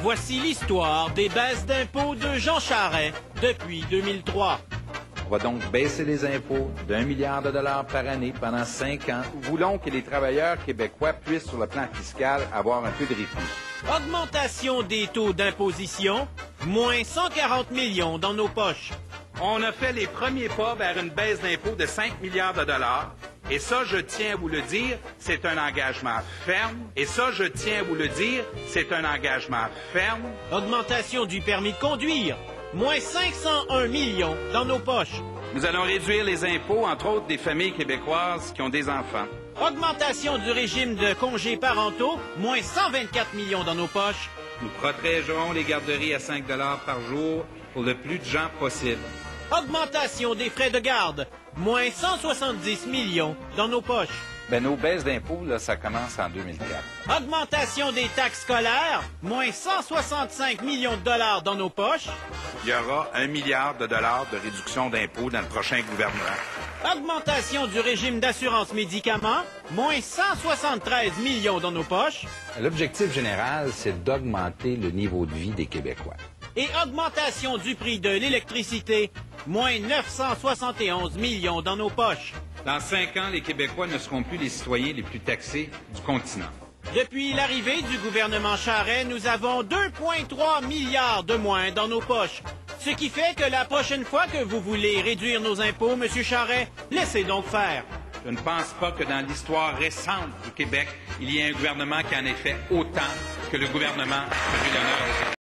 Voici l'histoire des baisses d'impôts de Jean Charest depuis 2003. On va donc baisser les impôts d'1 milliard de dollars par année pendant 5 ans. Nous voulons que les travailleurs québécois puissent, sur le plan fiscal, avoir un peu de répit. Augmentation des taux d'imposition, moins 140 millions dans nos poches. On a fait les premiers pas vers une baisse d'impôts de 5 milliards de dollars. Et ça, je tiens à vous le dire, c'est un engagement ferme. Et ça, je tiens à vous le dire, c'est un engagement ferme. Augmentation du permis de conduire, moins 501 millions dans nos poches. Nous allons réduire les impôts, entre autres, des familles québécoises qui ont des enfants. Augmentation du régime de congés parentaux, moins 124 millions dans nos poches. Nous protégerons les garderies à 5 par jour pour le plus de gens possible. Augmentation des frais de garde, moins 170 millions dans nos poches. Nos baisses d'impôts, là, ça commence en 2004. Augmentation des taxes scolaires, moins 165 millions de dollars dans nos poches. Il y aura 1 milliard de dollars de réduction d'impôts dans le prochain gouvernement. Augmentation du régime d'assurance médicaments, moins 173 millions dans nos poches. L'objectif général, c'est d'augmenter le niveau de vie des Québécois. Et augmentation du prix de l'électricité, moins 971 millions dans nos poches. Dans 5 ans, les Québécois ne seront plus les citoyens les plus taxés du continent. Depuis l'arrivée du gouvernement Charest, nous avons 2,3 milliards de moins dans nos poches. Ce qui fait que la prochaine fois que vous voulez réduire nos impôts, M. Charest, laissez donc faire. Je ne pense pas que dans l'histoire récente du Québec, il y ait un gouvernement qui en ait fait autant que le gouvernement que j'ai l'honneur de